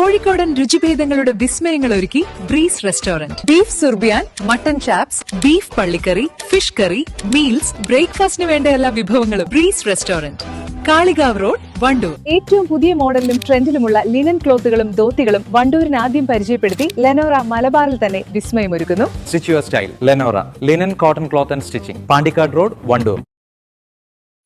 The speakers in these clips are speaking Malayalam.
കോഴിക്കോടൻ രുചിഭേദങ്ങളുടെ വിസ്മയങ്ങൾ ഒരുക്കി ബ്രീസ് റെസ്റ്റോറന്റ്. ബീഫ് സുർബിയാൻ, മട്ടൻ ചാപ്സ്, ബീഫ് പള്ളിക്കറി, ഫിഷ് കറി, മീൽസ്, ബ്രേക്ക്ഫാസ്റ്റിന് വേണ്ട എല്ലാ വിഭവങ്ങളും Breeze restaurant, Kalikavu road, Wandoor. ഏറ്റവും പുതിയ മോഡലിലും ട്രെൻഡിലുമുള്ള ലിനൻ ക്ലോത്തുകളും ധോത്തികളും വണ്ടൂരിന് ആദ്യം പരിചയപ്പെടുത്തി ലെനോറ മലബാറിൽ തന്നെ വിസ്മയമൊരുക്കുന്നു. Stitch your style Lenora linen cotton cloth and stitching, Pandikkad road, Wandoor.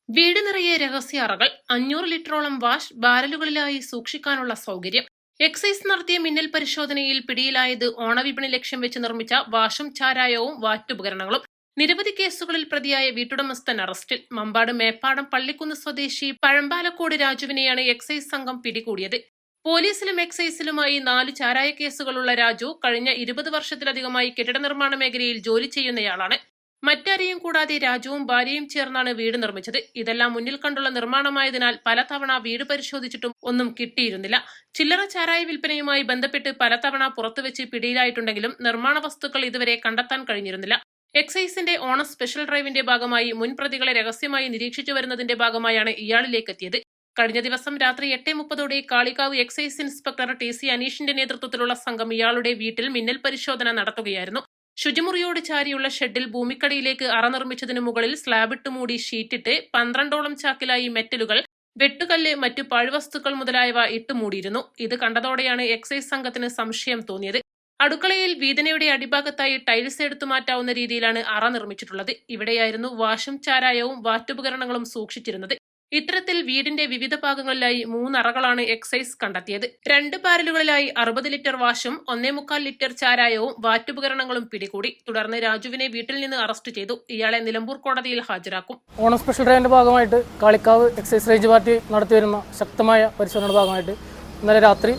വീട് നിറയെ രഹസ്യ അറകൾ, 500 ലിറ്ററോളം വാഷ് ബാരലുകളിലായി സൂക്ഷിക്കാനുള്ള സൗകര്യം. എക്സൈസ് നടത്തിയ മിന്നൽ പരിശോധനയിൽ പിടിയിലായത് ഓണവിപണി ലക്ഷ്യം വെച്ച് നിർമ്മിച്ച വാഷും ചാരായവും വാറ്റുപകരണങ്ങളും. നിരവധി കേസുകളിൽ പ്രതിയായ വീട്ടുടമസ്ഥൻ അറസ്റ്റിൽ. മമ്പാട് മേപ്പാടം പള്ളിക്കുന്ന് സ്വദേശി പഴമ്പാലക്കോട് രാജുവിനെയാണ് എക്സൈസ് സംഘം പിടികൂടിയത്. പോലീസിലും എക്സൈസിലുമായി 4 ചാരായ കേസുകളുള്ള രാജു കഴിഞ്ഞ 20 വർഷത്തിലധികമായി കെട്ടിട നിർമ്മാണ മേഖലയിൽ ജോലി ചെയ്യുന്നയാളാണ്. മറ്റാരെയും കൂടാതെ രാജുവും ഭാര്യയും ചേർന്നാണ് വീട് നിർമ്മിച്ചത്. ഇതെല്ലാം മുന്നിൽ കണ്ടുള്ള നിർമ്മാണമായതിനാൽ പലതവണ വീട് പരിശോധിച്ചിട്ടും ഒന്നും കിട്ടിയിരുന്നില്ല. ചില്ലറ ചാരായ വിൽപ്പനയുമായി ബന്ധപ്പെട്ട് പലതവണ പുറത്തുവെച്ച് പിടിയിലായിട്ടുണ്ടെങ്കിലും നിർമ്മാണ വസ്തുക്കൾ ഇതുവരെ കണ്ടെത്താൻ കഴിഞ്ഞിരുന്നില്ല. എക്സൈസിന്റെ ഓണം സ്പെഷ്യൽ ഡ്രൈവിന്റെ ഭാഗമായി മുൻ പ്രതികളെ രഹസ്യമായി നിരീക്ഷിച്ചു വരുന്നതിന്റെ ഭാഗമായാണ് ഇയാളിലേക്കെത്തിയത്. കഴിഞ്ഞ ദിവസം രാത്രി 8:30 കാളികാവ് എക്സൈസ് ഇൻസ്പെക്ടർ TC അനീഷിന്റെ നേതൃത്വത്തിലുള്ള സംഘം ഇയാളുടെ വീട്ടിൽ മിന്നൽ പരിശോധന നടത്തുകയായിരുന്നു. ശുചിമുറിയോട് ചാരിയുള്ള ഷെഡിൽ ഭൂമിക്കടിയിലേക്ക് അറ നിർമ്മിച്ചതിനു മുകളിൽ സ്ലാബിട്ട് മൂടി ഷീറ്റിട്ട് 12ഓളം ചാക്കിലായി മെറ്റലുകൾ, വെട്ടുകല്ല്, മറ്റു പാഴ്വസ്തുക്കൾ മുതലായവ ഇട്ട് മൂടിയിരുന്നു. ഇത് കണ്ടതോടെയാണ് എക്സൈസ് സംഘത്തിന് സംശയം തോന്നിയത്. അടുക്കളയിൽ വീതനയുടെ അടിഭാഗത്തായി ടൈൽസ് എടുത്തു മാറ്റാവുന്ന രീതിയിലാണ് അറ നിർമ്മിച്ചിട്ടുള്ളത്. ഇവിടെയായിരുന്നു വാഷും ചാരായവും വാറ്റുപകരണങ്ങളും സൂക്ഷിച്ചിരുന്നത്. ഇത്തരത്തിൽ വീടിന്റെ വിവിധ ഭാഗങ്ങളിലായി 3 അറകളാണ് എക്സൈസ് കണ്ടെത്തിയത്. 2 ബാരലുകളിലായി 60 ലിറ്റർ വാഷും 1.25 ലിറ്റർ ചാരായവും വാറ്റുപകരണങ്ങളും പിടികൂടി. തുടർന്ന് രാജുവിനെ വീട്ടിൽ നിന്ന് അറസ്റ്റ് ചെയ്തു. ഇയാളെ നിലമ്പൂർ കോടതിയിൽ ഹാജരാക്കും. ഓണം സ്പെഷ്യൽ ഡ്രൈവിന്റെ ഭാഗമായിട്ട് കാളിക്കാവ് എക്സൈസ് റേഞ്ച് പാർട്ടി നടത്തിവരുന്ന ശക്തമായ പരിശോധനയുടെ ഭാഗമായിട്ട് ഇന്നലെ രാത്രി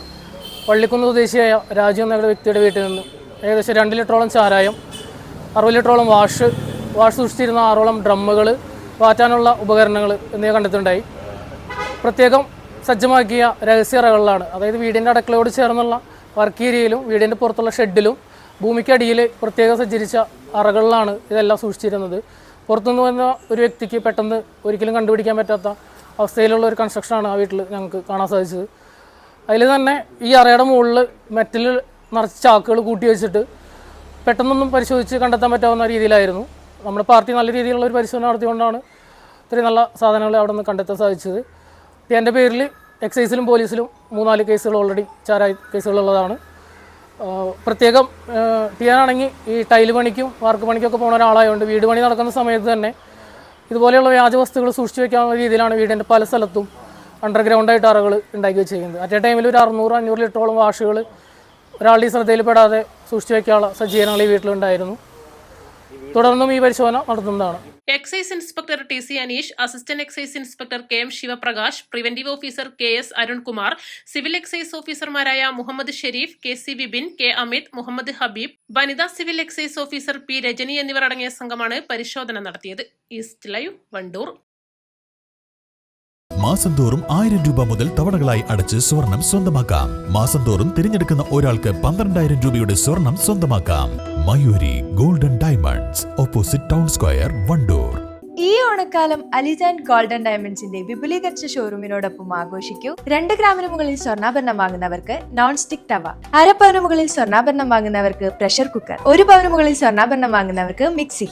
പള്ളിക്കുന്ന് സ്വദേശിയായ രാജു എന്ന വ്യക്തിയുടെ വീട്ടിൽ നിന്ന് ഏകദേശം 2 ലിറ്ററോളം ചാരായം, 60 ലിറ്ററോളം വാഷ് സൂക്ഷിച്ചിരുന്ന 6ഓളം ഡ്രമ്മുകൾ, വാറ്റാനുള്ള ഉപകരണങ്ങൾ എന്നിവ കണ്ടെത്തുണ്ടായി. പ്രത്യേകം സജ്ജമാക്കിയ രഹസ്യ അറകളിലാണ്, അതായത് വീടിൻ്റെ അടുക്കളയോട് ചേർന്നുള്ള വർക്ക് ഏരിയയിലും വീടിൻ്റെ പുറത്തുള്ള ഷെഡിലും ഭൂമിക്കടിയിൽ പ്രത്യേകം സജ്ജീകരിച്ച അറകളിലാണ് ഇതെല്ലാം സൂക്ഷിച്ചിരുന്നത്. പുറത്തുനിന്ന് വന്ന ഒരു വ്യക്തിക്ക് പെട്ടെന്ന് ഒരിക്കലും കണ്ടുപിടിക്കാൻ പറ്റാത്ത അവസ്ഥയിലുള്ള ഒരു കൺസ്ട്രക്ഷനാണ് ആ വീട്ടിൽ ഞങ്ങൾക്ക് കാണാൻ സാധിച്ചത്. അതിൽ തന്നെ ഈ അറയുടെ മുകളിൽ മെറ്റൽ നിറച്ച് ചാക്കുകൾ കൂട്ടി വെച്ചിട്ട് പെട്ടെന്നൊന്നും പരിശോധിച്ച് കണ്ടെത്താൻ പറ്റാവുന്ന രീതിയിലായിരുന്നു. നമ്മുടെ പാർട്ടി നല്ല രീതിയിലുള്ള ഒരു പരിശോധന നടത്തിക്കൊണ്ടാണ് ഇത്രയും നല്ല സാധനങ്ങൾ അവിടെ നിന്ന് കണ്ടെത്താൻ സാധിച്ചത്. എൻ്റെ പേരിൽ എക്സൈസിലും പോലീസിലും 3-4 കേസുകൾ ഓൾറെഡി ചാരായ കേസുകളുള്ളതാണ്. പ്രത്യേകം ടിയാനാണെങ്കിൽ ഈ ടൈല് പണിക്കും വാർക്ക് പണിക്കൊക്കെ പോകുന്ന ഒരാളായതുകൊണ്ട് വീട് പണി നടക്കുന്ന സമയത്ത് തന്നെ ഇതുപോലെയുള്ള വ്യാജ വസ്തുക്കൾ സൂക്ഷിച്ച് വയ്ക്കാവുന്ന രീതിയിലാണ് വീടിൻ്റെ പല സ്ഥലത്തും അണ്ടർഗ്രൗണ്ടായിട്ട് അറകൾ ഉണ്ടാക്കി വെച്ചിരിക്കുന്നത്. അറ്റ് എ ടൈമിൽ ഒരു 600-500 ലിറ്ററോളം വാഷുകൾ ഒരാളുടെ ശ്രദ്ധയിൽപ്പെടാതെ സൂക്ഷിച്ച് വയ്ക്കാനുള്ള സജ്ജീകരണങ്ങൾ ഈ വീട്ടിലുണ്ടായിരുന്നു. തുടർന്നും ഈ പരിശോധന നടത്തുന്നതാണ്. Excise inspector TC Aneesh, assistant excise inspector KM Shivaprakash, preventive officer KS Arunkumar, civil excise ഓഫീസർമാരായ മുഹമ്മദ് ഷെരീഫ്, KC വിപിൻ, K അമിത്, മുഹമ്മദ് ഹബീബ്, വനിതാ civil excise officer P Rajani എന്നിവർ അടങ്ങിയ സംഘമാണ് പരിശോധന നടത്തിയത്. East live, Wandoor. മാസം തോറും 1000 രൂപ മുതൽ തവണകളായി അടച്ച് സ്വർണം സ്വന്തമാക്കാം. മാസം തോറും തിരഞ്ഞെടുക്കുന്ന ഒരാൾക്ക് 12,000 രൂപയുടെ സ്വർണം സ്വന്തമാക്കാം. Mayuri golden diamonds, opposite town square, Wandoor. ഈ ഓണക്കാലം അലിജാൻ ഗോൾഡൻ ഡയമണ്ട്സിന്റെ വിപുലീകരിച്ച ഷോറൂമിനോടൊപ്പം ആഘോഷിക്കൂ. 2 ഗ്രാമിന് മുകളിൽ സ്വർണ്ണാഭരണം വാങ്ങുന്നവർക്ക് നോൺ സ്റ്റിക് തവ, 1/2 പവന് മുകളിൽ സ്വർണ്ണാഭരണം വാങ്ങുന്നവർക്ക് പ്രഷർ കുക്കർ, 1 പവന് മുകളിൽ സ്വർണ്ണാഭരണം വാങ്ങുന്നവർക്ക് മിക്സി.